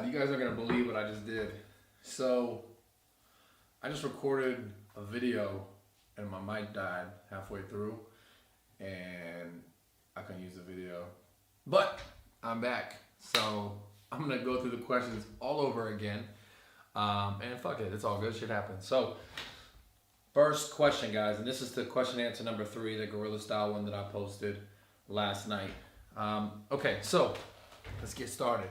God, you guys are gonna believe what I just did. So, I just recorded a video and my mic died halfway through and I couldn't use the video. But I'm back. So, I'm gonna go through the questions all over again. And fuck it, it's all good, shit happens. So, first question, guys, and this is the question answer number 3, the gorilla style one that I posted last night. Okay, so let's get started.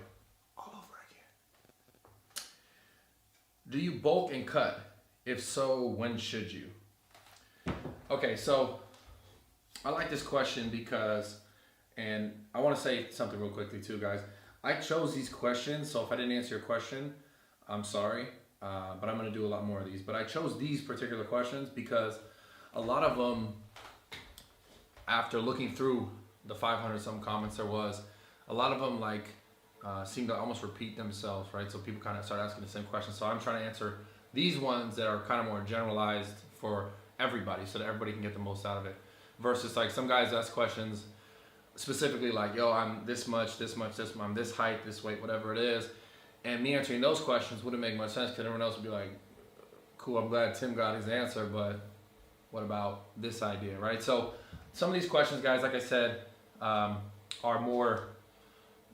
All over again. Do you bulk and cut? If so, when should you? Okay, so I like this question because, and I want to say something real quickly too, guys. I chose these questions, so if I didn't answer your question, I'm sorry, but I'm going to do a lot more of these. But I chose these particular questions because a lot of them, after looking through the 500 some comments there was, a lot of them like seem to almost repeat themselves, right? So people kind of start asking the same question. So I'm trying to answer these ones that are kind of more generalized for everybody so that everybody can get the most out of it. Versus like some guys ask questions specifically like, yo, I'm this much, I'm this height, this weight, whatever it is. And me answering those questions wouldn't make much sense because everyone else would be like, cool, I'm glad Tim got his answer, but what about this idea, right? So some of these questions, guys, like I said, are more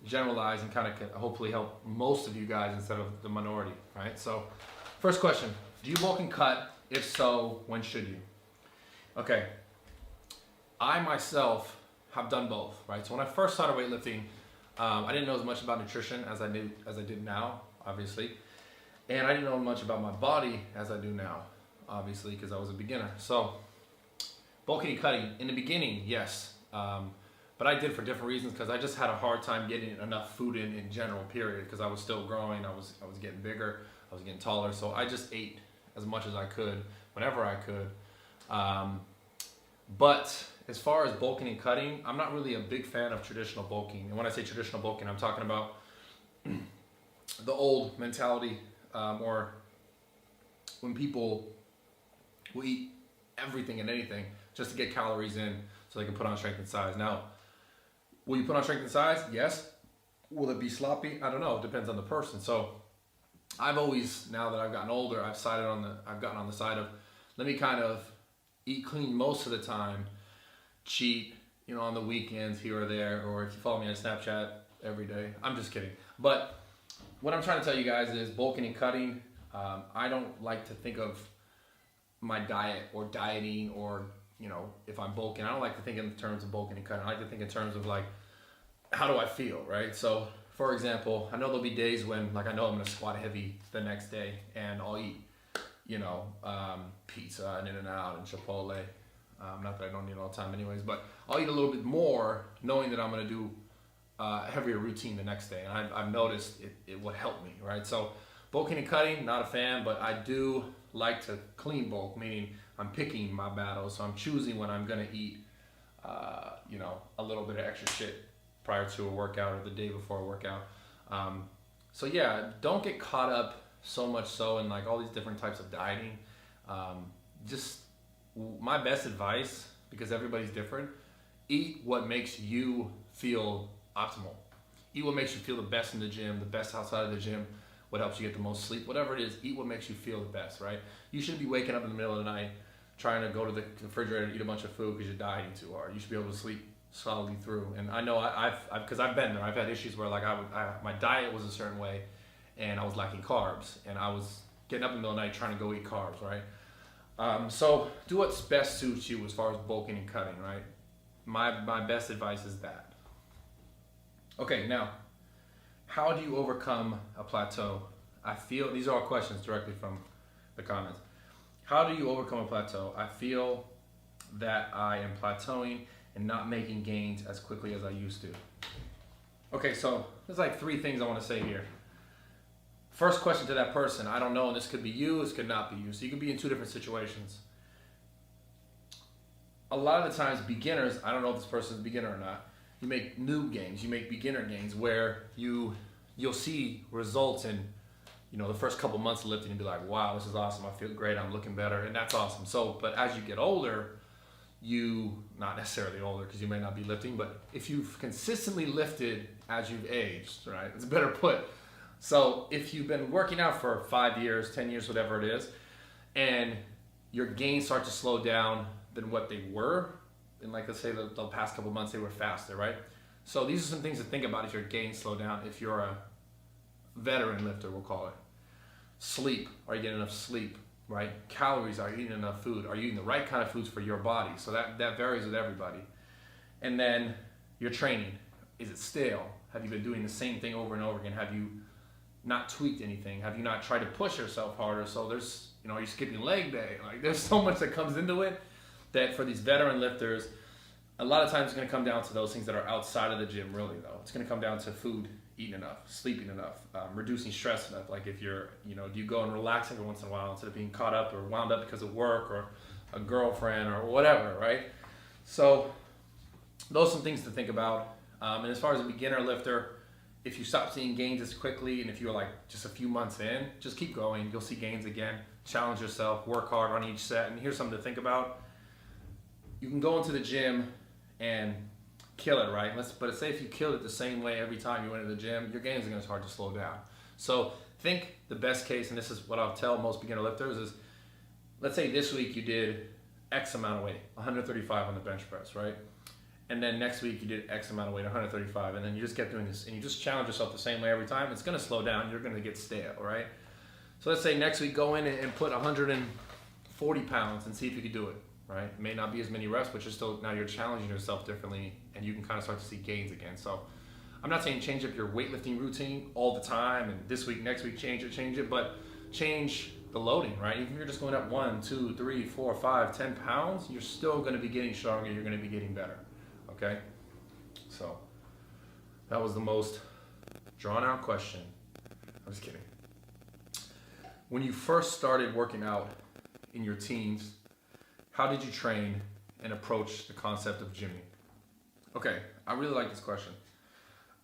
generalized and kind of hopefully help most of you guys instead of the minority, right? So first question, do you bulk and cut? If so, when should you? Okay, I myself have done both, right? So when I first started weightlifting, I didn't know as much about nutrition as I did now, obviously. And I didn't know much about my body as I do now, obviously, because I was a beginner. So bulking and cutting, in the beginning, yes. But I did for different reasons because I just had a hard time getting enough food in general, period, because I was still growing, I was getting bigger, I was getting taller, so I just ate as much as I could, whenever I could. But as far as bulking and cutting, I'm not really a big fan of traditional bulking. And when I say traditional bulking, I'm talking about the old mentality, or when people will eat everything and anything just to get calories in so they can put on strength and size. Now, will you put on strength and size? Yes. Will it be sloppy? I don't know. It depends on the person. So I've always, now that I've gotten older, I've gotten on the side of, let me kind of eat clean most of the time, cheat, on the weekends here or there, or if you follow me on Snapchat every day. I'm just kidding. But what I'm trying to tell you guys is bulking and cutting. I don't like to think of my diet or dieting or, if I'm bulking, I don't like to think in terms of bulking and cutting. I like to think in terms of like, how do I feel, right? So for example, I know there'll be days when like I know I'm gonna squat heavy the next day and I'll eat, pizza and In-N-Out and Chipotle. Not that I don't eat all the time anyways, but I'll eat a little bit more knowing that I'm gonna do a heavier routine the next day. And I've noticed it would help me, right? So bulking and cutting, not a fan, but I do like to clean bulk, meaning I'm picking my battles. So I'm choosing when I'm gonna eat, a little bit of extra shit prior to a workout or the day before a workout. So yeah, don't get caught up so much so in like all these different types of dieting. Just my best advice, because everybody's different, eat what makes you feel optimal. Eat what makes you feel the best in the gym, the best outside of the gym, what helps you get the most sleep, whatever it is, eat what makes you feel the bbest, right? You shouldn't be waking up in the middle of the night trying to go to the refrigerator and eat a bunch of food because you're dieting too hard. You should be able to sleep solidly through. And I know because I've been there. I've had issues where like my diet was a certain way and I was lacking carbs and I was getting up in the middle of the night trying to go eat carbs, right? So do what's best suits you as far as bulking and cutting, right? My best advice is that. Okay, now, how do you overcome a plateau? These are all questions directly from the comments. How do you overcome a plateau? I feel that I am plateauing and not making gains as quickly as I used to. Okay, so there's like 3 things I want to say here. First question to that person, I don't know, and this could be you, this could not be you. So you could be in 2 different situations. A lot of the times, beginners, I don't know if this person's a beginner or not, you make noob gains, you make beginner gains where you'll see results in the first couple months of lifting and be like, wow, this is awesome, I feel great, I'm looking better, and that's awesome. So, but as you get older, not necessarily older because you may not be lifting, but if you've consistently lifted as you've aged, right, it's better put, So if you've been working out for 5 years, 10 years, whatever it is, and your gains start to slow down than what they were, and like let's say the past couple months they were faster, right? So these are some things to think about if your gains slow down. If you're a veteran lifter, we'll call it. Sleep, are you getting enough sleep, right? Calories, are you eating enough food? Are you eating the right kind of foods for your body? So that varies with everybody. And then your training, is it stale? Have you been doing the same thing over and over again? Have you not tweaked anything? Have you not tried to push yourself harder? So there's, you're skipping leg day. Like there's so much that comes into it that for these veteran lifters, a lot of times it's going to come down to those things that are outside of the gym, really though. It's going to come down to food, eating enough, sleeping enough, reducing stress enough. Like if you're, do you go and relax every once in a while instead of being caught up or wound up because of work or a girlfriend or whatever, right? So those are some things to think about. And as far as a beginner lifter, if you stop seeing gains as quickly and if you're like just a few months in, just keep going. You'll see gains again. Challenge yourself, work hard on each set. And here's something to think about. You can go into the gym and kill it, right? But say if you killed it the same way every time you went to the gym, your gains are going to start to slow down. So think the best case, and this is what I'll tell most beginner lifters is, let's say this week you did X amount of weight, 135 on the bench press, right? And then next week you did X amount of weight, 135, and then you just kept doing this, and you just challenge yourself the same way every time. It's going to slow down. You're going to get stale, right? So let's say next week go in and put 140 pounds and see if you can do it, right? It may not be as many reps, but now you're challenging yourself differently, and you can kind of start to see gains again. So I'm not saying change up your weightlifting routine all the time, and this week, next week, change it, but change the loading, right? Even if you're just going up 1, 2, 3, 4, 5, 10 pounds, you're still going to be getting stronger. You're going to be getting better. Okay, so that was the most drawn out question. I'm just kidding. When you first started working out in your teens, how did you train and approach the concept of gymming? Okay, I really like this question.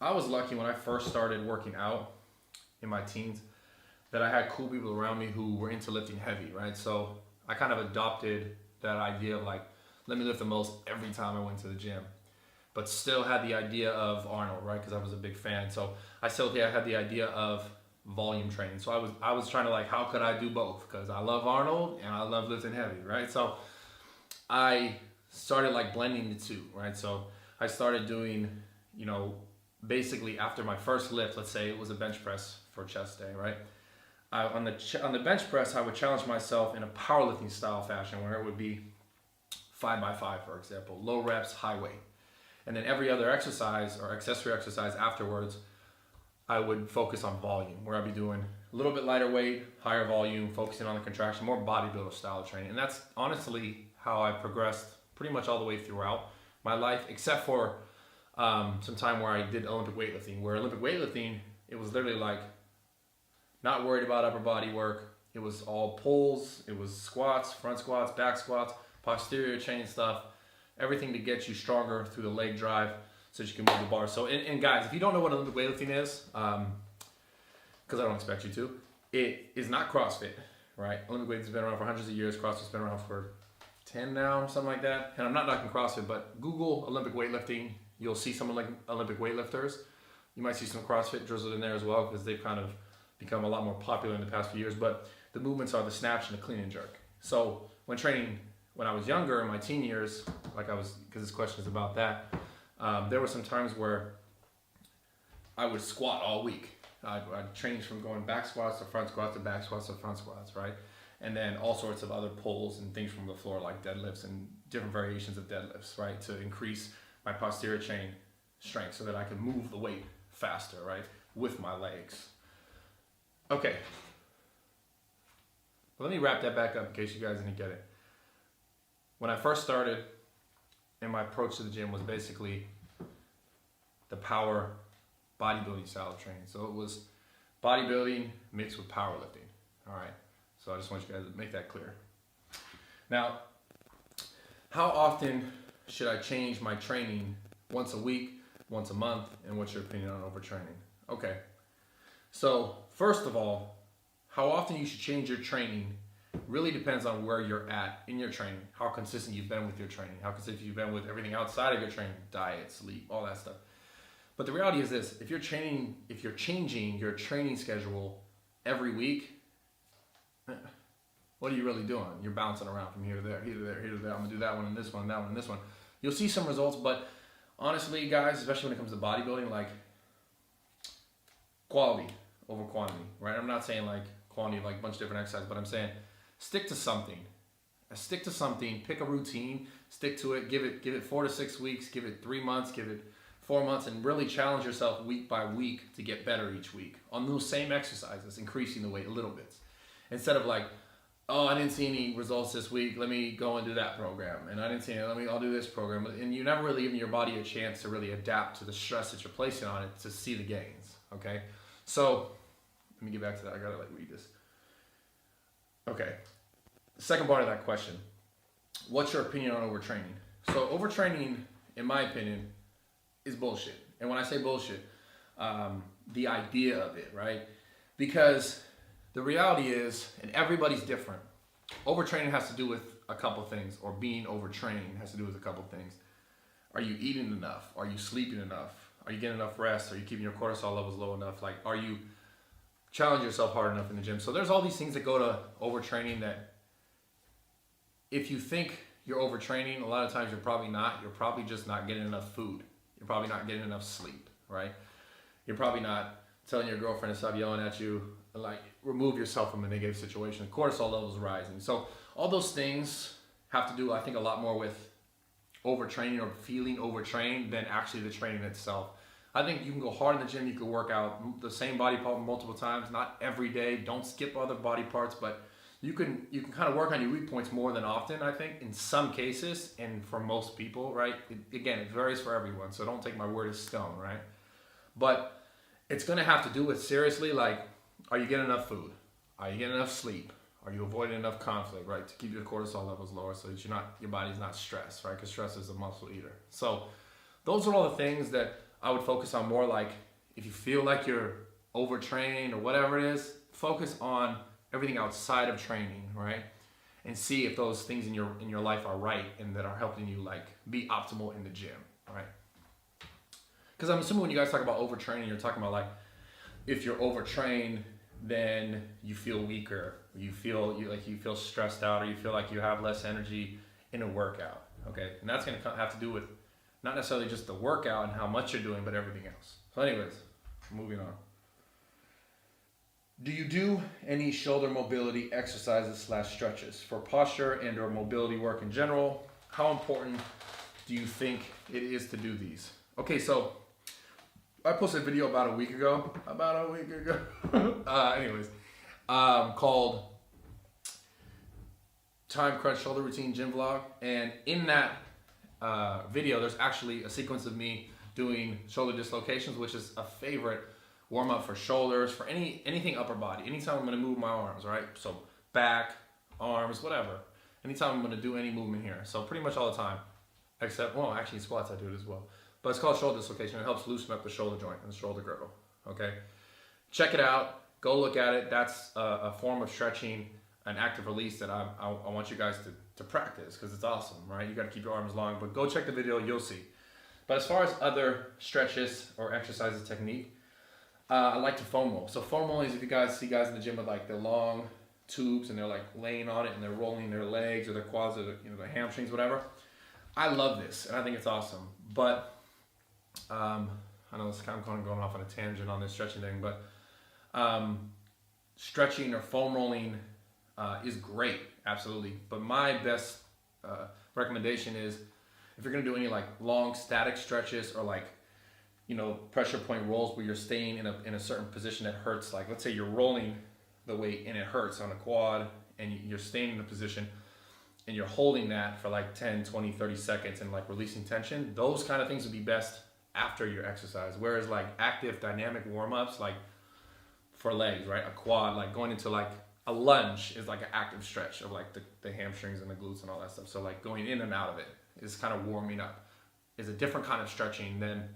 I was lucky when I first started working out in my teens that I had cool people around me who were into lifting heavy, right? So I kind of adopted that idea of like, let me lift the most every time I went to the gym. But still had the idea of Arnold, right? Because I was a big fan. So I had the idea of volume training. So I was trying to like, how could I do both? Because I love Arnold and I love lifting heavy, right? So I started like blending the two, right? So I started doing, basically after my first lift, let's say it was a bench press for chest day, right? On the bench press, I would challenge myself in a powerlifting style fashion where it would be 5x5, for example, low reps, high weight. And then every other exercise or accessory exercise afterwards, I would focus on volume, where I'd be doing a little bit lighter weight, higher volume, focusing on the contraction, more bodybuilder style training. And that's honestly how I progressed pretty much all the way throughout my life, except for some time where I did Olympic weightlifting, where Olympic weightlifting, it was literally like not worried about upper body work. It was all pulls, it was squats, front squats, back squats, posterior chain stuff, everything to get you stronger through the leg drive so that you can move the bar. So, and guys, if you don't know what Olympic weightlifting is, because I don't expect you to, it is not CrossFit, right? Olympic weightlifting has been around for hundreds of years. CrossFit's been around for 10 now, something like that. And I'm not knocking CrossFit, but Google Olympic weightlifting. You'll see some like Olympic weightlifters. You might see some CrossFit drizzled in there as well because they've kind of become a lot more popular in the past few years. But the movements are the snatch and the clean and jerk. So when training, when I was younger, in my teen years, because this question is about that, there were some times where I would squat all week. I'd change from going back squats to front squats to back squats to front squats, right? And then all sorts of other pulls and things from the floor like deadlifts and different variations of deadlifts, right? To increase my posterior chain strength so that I could move the weight faster, right? With my legs. Okay. Let me wrap that back up in case you guys didn't get it. When I first started, and my approach to the gym was basically the power bodybuilding style of training. So it was bodybuilding mixed with powerlifting. All right. So I just want you guys to make that clear. Now, how often should I change my training? Once a week, once a month, and what's your opinion on overtraining? Okay. So first of all, how often you should change your training really depends on where you're at in your training, how consistent you've been with your training, how consistent you've been with everything outside of your training, diet, sleep, all that stuff. But the reality is this: if you're changing your training schedule every week, what are you really doing? You're bouncing around from here to there, here to there, here to there. I'm gonna do that one and this one, that one and this one. You'll see some results, but honestly, guys, especially when it comes to bodybuilding, like quality over quantity, right? I'm not saying like quantity, like a bunch of different exercises, but I'm saying stick to something. Stick to something. Pick a routine. Stick to it. Give it 4 to 6 weeks. Give it 3 months. Give it 4 months, and really challenge yourself week by week to get better each week on those same exercises, increasing the weight a little bit, instead of like, oh, I didn't see any results this week, let me go and do that program. And I didn't see it, I'll do this program. And you never really giving your body a chance to really adapt to the stress that you're placing on it to see the gains, okay? So, let me get back to that. I gotta like read this. Okay, the second part of that question. What's your opinion on overtraining? So overtraining, in my opinion, is bullshit. And when I say bullshit, the idea of it, right? Because the reality is, and everybody's different, overtraining has to do with a couple things, or being overtrained has to do with a couple things. Are you eating enough? Are you sleeping enough? Are you getting enough rest? Are you keeping your cortisol levels low enough? Like, are you challenging yourself hard enough in the gym? So there's all these things that go to overtraining that if you think you're overtraining, a lot of times you're probably not. You're probably just not getting enough food. You're probably not getting enough sleep, right? You're probably not telling your girlfriend to stop yelling at you, like remove yourself from a negative situation. Cortisol levels rising. So all those things have to do, I think, a lot more with overtraining or feeling overtrained than actually the training itself. I think you can go hard in the gym, you can work out the same body part multiple times, not every day. Don't skip other body parts, but you can kind of work on your weak points more than often, I think, in some cases, and for most people, right? Again, it varies for everyone, so don't take my word as stone, right? But it's gonna have to do with, seriously, like, are you getting enough food? Are you getting enough sleep? Are you avoiding enough conflict, right? To keep your cortisol levels lower so that your body's not stressed, right? Because stress is a muscle eater. So those are all the things that I would focus on more. Like, if you feel like you're overtrained or whatever it is, focus on everything outside of training, right? And see if those things in your life are right and that are helping you like be optimal in the gym, right? Because I'm assuming when you guys talk about overtraining, you're talking about like, if you're overtrained, then you feel weaker, you feel stressed out, or you feel like you have less energy in a workout, okay? And that's gonna have to do with not necessarily just the workout and how much you're doing, but everything else. So anyways, moving on. Do you do any shoulder mobility exercises / stretches for posture and or mobility work in general? How important do you think it is to do these? Okay, so I posted a video about a week ago, called Time Crunch Shoulder Routine Gym Vlog. And in that video, there's actually a sequence of me doing shoulder dislocations, which is a favorite warm up for shoulders, for anything upper body. Anytime I'm gonna move my arms, right? So back, arms, whatever. Anytime I'm gonna do any movement here. So pretty much all the time, except, well, actually squats I do it as well. But it's called shoulder dislocation. It helps loosen up the shoulder joint and the shoulder girdle, okay? Check it out, go look at it. That's a form of stretching, an active release that I want you guys to practice, because it's awesome, right? You gotta keep your arms long, but go check the video, you'll see. But as far as other stretches or exercises technique, I like to foam roll. So foam rolling is if you guys see guys in the gym with like the long tubes and they're like laying on it and they're rolling their legs or their quads or their hamstrings, whatever. I love this and I think it's awesome. But I know it's kind of going off on a tangent on this stretching thing, but stretching or foam rolling is great, absolutely. But my best recommendation is if you're gonna do any like long static stretches or like, pressure point rolls where you're staying in a certain position that hurts. Like let's say you're rolling the weight and it hurts on a quad and you're staying in a position and you're holding that for like 10, 20, 30 seconds and like releasing tension. Those kind of things would be best after your exercise. Whereas like active dynamic warm-ups, like for legs, right? A quad, like going into like a lunge is like an active stretch of like the hamstrings and the glutes and all that stuff. So like going in and out of it is kind of warming up. Is a different kind of stretching than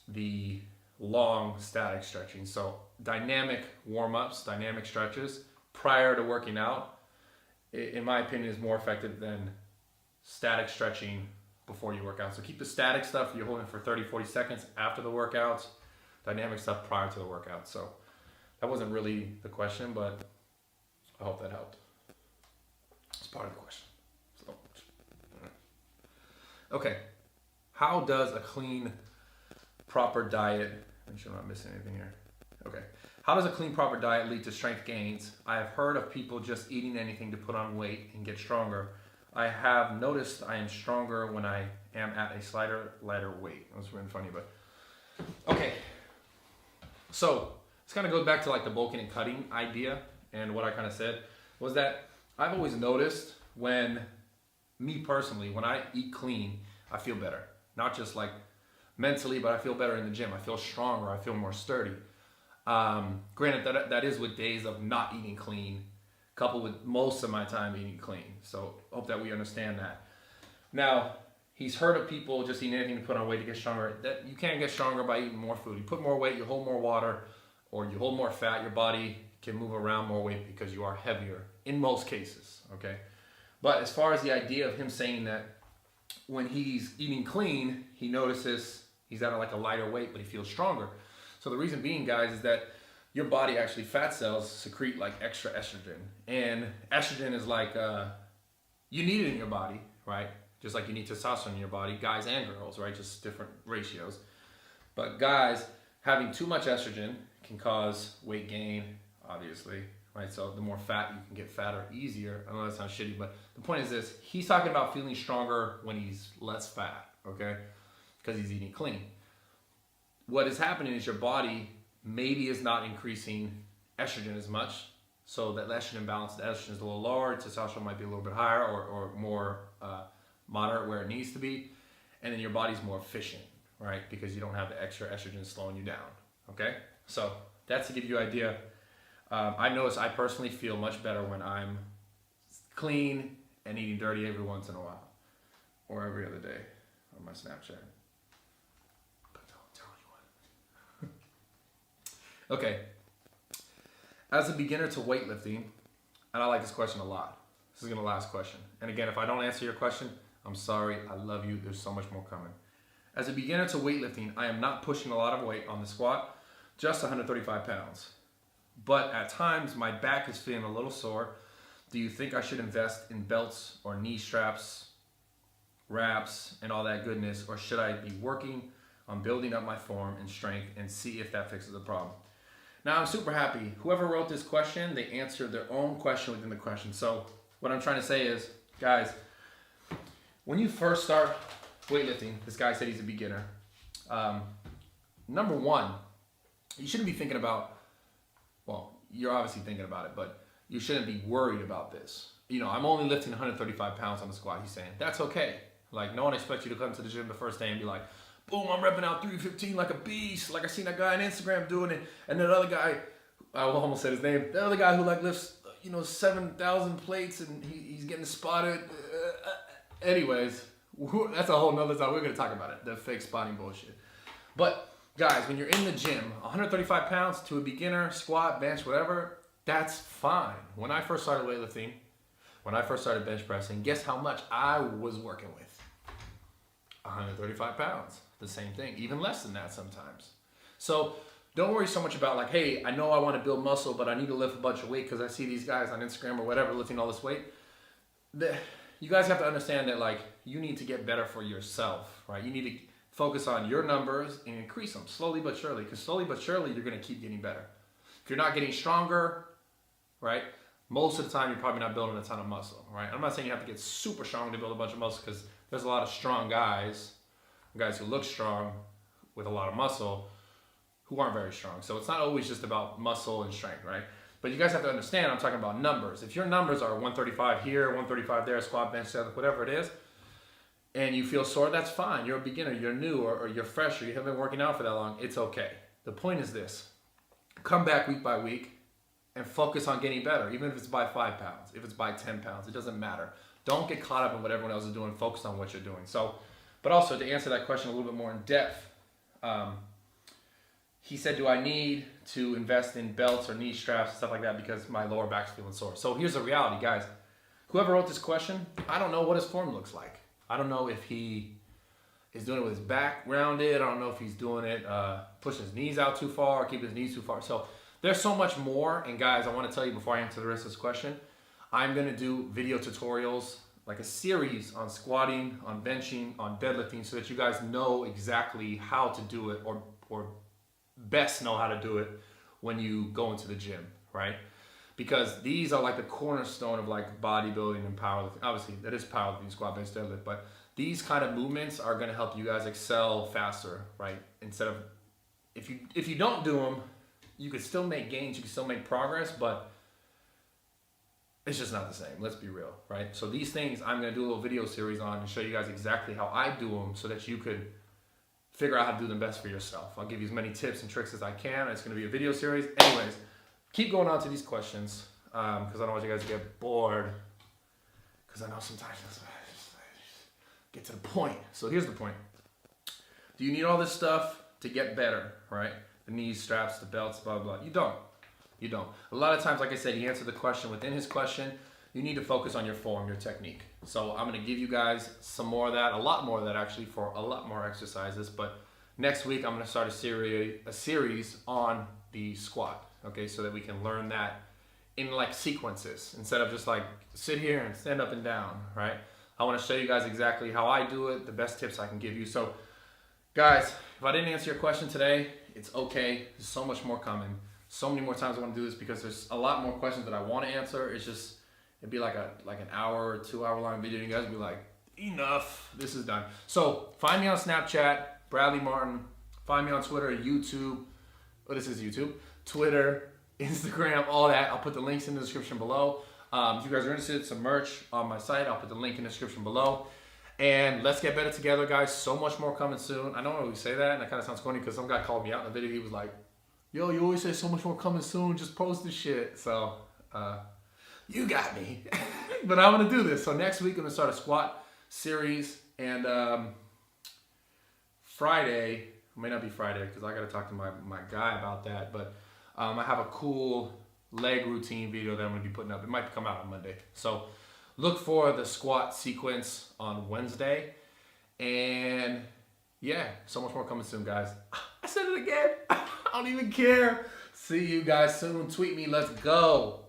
the long static stretching. So dynamic warm-ups, dynamic stretches prior to working out, in my opinion, is more effective than static stretching before you work out. So keep the static stuff you're holding for 30, 40 seconds after the workouts, dynamic stuff prior to the workout. So that wasn't really the question, but I hope that helped. It's part of the question. So, okay. How does a clean, proper diet, make sure I'm not missing anything here. Okay. How does a clean, proper diet lead to strength gains? I have heard of people just eating anything to put on weight and get stronger. I have noticed I am stronger when I am at a slighter, lighter weight. That was really funny, but okay. So this kind of goes back to like the bulking and cutting idea, and what I kind of said was that I've always noticed when, me personally, when I eat clean, I feel better. Not just like mentally, but I feel better in the gym. I feel stronger. I feel more sturdy. Granted, that is with days of not eating clean, coupled with most of my time eating clean. So hope that we understand that. Now, he's heard of people just eating anything to put on weight to get stronger. That you can't get stronger by eating more food. You put more weight, you hold more water, or you hold more fat. Your body can move around more weight because you are heavier in most cases. Okay, but as far as the idea of him saying that when he's eating clean, he notices he's at like a lighter weight, but he feels stronger. So the reason being, guys, is that your body, actually fat cells, secrete like extra estrogen. And estrogen is like, you need it in your body, right? Just like you need testosterone in your body, guys and girls, right? Just different ratios. But guys, having too much estrogen can cause weight gain, obviously, right? So the more fat, you can get fatter easier. I know that sounds shitty, but the point is this. He's talking about feeling stronger when he's less fat, okay? Because he's eating clean. What is happening is your body maybe is not increasing estrogen as much, so that estrogen balance, the estrogen is a little lower, testosterone might be a little bit higher or more moderate where it needs to be, and then your body's more efficient, right? Because you don't have the extra estrogen slowing you down, okay? So that's to give you an idea. I notice I personally feel much better when I'm clean and eating dirty every once in a while, or every other day on my Snapchat. Okay, as a beginner to weightlifting, and I like this question a lot. This is gonna last question. And again, if I don't answer your question, I'm sorry, I love you, there's so much more coming. As a beginner to weightlifting, I am not pushing a lot of weight on the squat, just 135 pounds. But at times, my back is feeling a little sore. Do you think I should invest in belts or knee straps, wraps, and all that goodness, or should I be working on building up my form and strength and see if that fixes the problem? Now, I'm super happy. Whoever wrote this question, they answered their own question within the question. So what I'm trying to say is, guys, when you first start weightlifting, this guy said he's a beginner. Number one, you shouldn't be thinking about, well, you're obviously thinking about it, but you shouldn't be worried about this. You know, I'm only lifting 135 pounds on the squat, he's saying. That's okay. Like, no one expects you to come to the gym the first day and be like, boom, I'm repping out 315 like a beast, like I seen that guy on Instagram doing it. And that other guy, I almost said his name, the other guy who like lifts, 7,000 plates and he's getting spotted. Anyways, that's a whole nother time. We're going to talk about it, the fake spotting bullshit. But guys, when you're in the gym, 135 pounds to a beginner, squat, bench, whatever, that's fine. When I first started weightlifting, when I first started bench pressing, guess how much I was working with? 135 pounds. The same thing, even less than that sometimes. So don't worry so much about like, hey, I know I want to build muscle, but I need to lift a bunch of weight because I see these guys on Instagram or whatever lifting all this weight. You guys have to understand that like you need to get better for yourself, right? You need to focus on your numbers and increase them slowly but surely, because slowly but surely you're going to keep getting better. If you're not getting stronger, right, most of the time you're probably not building a ton of muscle, right? I'm not saying you have to get super strong to build a bunch of muscle, because there's a lot of strong guys who look strong with a lot of muscle who aren't very strong. So it's not always just about muscle and strength, right? But you guys have to understand, I'm talking about numbers. If your numbers are 135 here, 135 there, squat, bench, deadlift, whatever it is, and you feel sore, that's fine. You're a beginner, you're new, or you're fresh, or you haven't been working out for that long, it's okay. The point is this: come back week by week and focus on getting better, even if it's by 5 pounds, if it's by 10 pounds, it doesn't matter. Don't get caught up in what everyone else is doing, focus on what you're doing. So, but also to answer that question a little bit more in depth, he said, do I need to invest in belts or knee straps and stuff like that because my lower back's feeling sore? So here's the reality, guys. Whoever wrote this question, I don't know what his form looks like. I don't know if he is doing it with his back rounded. I don't know if he's doing it, pushing his knees out too far, or keeping his knees too far. So there's so much more. And guys, I want to tell you before I answer the rest of this question, I'm going to do video tutorials, like a series on squatting, on benching, on deadlifting, so that you guys know exactly how to do it, or best know how to do it when you go into the gym, right? Because these are like the cornerstone of like bodybuilding and powerlifting. Obviously, that is powerlifting, squat, bench, deadlift, but these kind of movements are going to help you guys excel faster, right? Instead of, if you don't do them, you can still make gains, you can still make progress, but it's just not the same. Let's be real, right? So these things I'm going to do a little video series on and show you guys exactly how I do them, so that you could figure out how to do them best for yourself. I'll give you as many tips and tricks as I can. It's going to be a video series. Anyways, keep going on to these questions, because I don't want you guys to get bored, because I know sometimes get to the point. So here's the point. Do you need all this stuff to get better, right? The knees, straps, the belts, blah, blah, blah. You don't. You don't. A lot of times, like I said, he answered the question within his question. You need to focus on your form, your technique. So I'm going to give you guys some more of that, a lot more of that actually, for a lot more exercises. But next week, I'm going to start a series on the squat, okay, so that we can learn that in like sequences instead of just like sit here and stand up and down, right? I want to show you guys exactly how I do it, the best tips I can give you. So guys, if I didn't answer your question today, it's okay. There's so much more coming. So many more times I want to do this, because there's a lot more questions that I want to answer. It's just, it'd be like an hour or 2 hour long video, and you guys would be like, enough, this is done. So find me on Snapchat, Bradley Martyn. Find me on Twitter, YouTube. Oh, this is YouTube. Twitter, Instagram, all that. I'll put the links in the description below. If you guys are interested in some merch on my site, I'll put the link in the description below. And let's get better together, guys. So much more coming soon. I don't always say that, and that kind of sounds funny, because some guy called me out in the video. He was like, yo, you always say so much more coming soon. Just post this shit. So, you got me. But I'm going to do this. So next week, I'm going to start a squat series. And Friday, it may not be Friday, because I got to talk to my guy about that. But I have a cool leg routine video that I'm going to be putting up. It might come out on Monday. So look for the squat sequence on Wednesday. And yeah, so much more coming soon, guys. I said it again. I don't even care. See you guys soon. Tweet me. Let's go.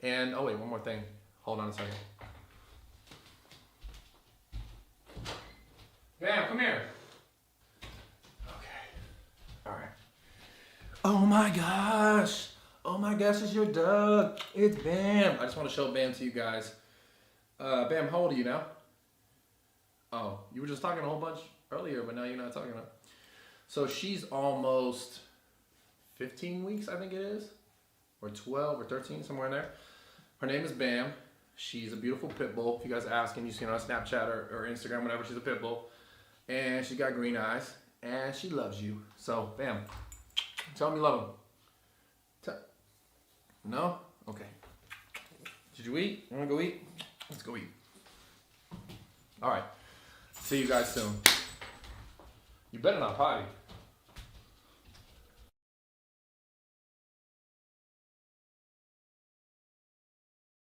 And, oh wait, one more thing. Hold on a second. Bam, come here. Okay. All right. Oh my gosh. Oh my gosh, it's your dog. It's Bam. I just want to show Bam to you guys. Bam, how old are you now? Oh, you were just talking a whole bunch earlier, but now you're not talking about. So she's almost 15 weeks, I think it is, or 12 or 13, somewhere in there. Her name is Bam. She's a beautiful pit bull. If you guys ask, and you see her on Snapchat or Instagram, whatever, she's a pit bull. And she got green eyes, and she loves you. So, Bam, tell me you love him. No? Okay. Did you eat? You want to go eat? Let's go eat. All right. See you guys soon. You better not potty.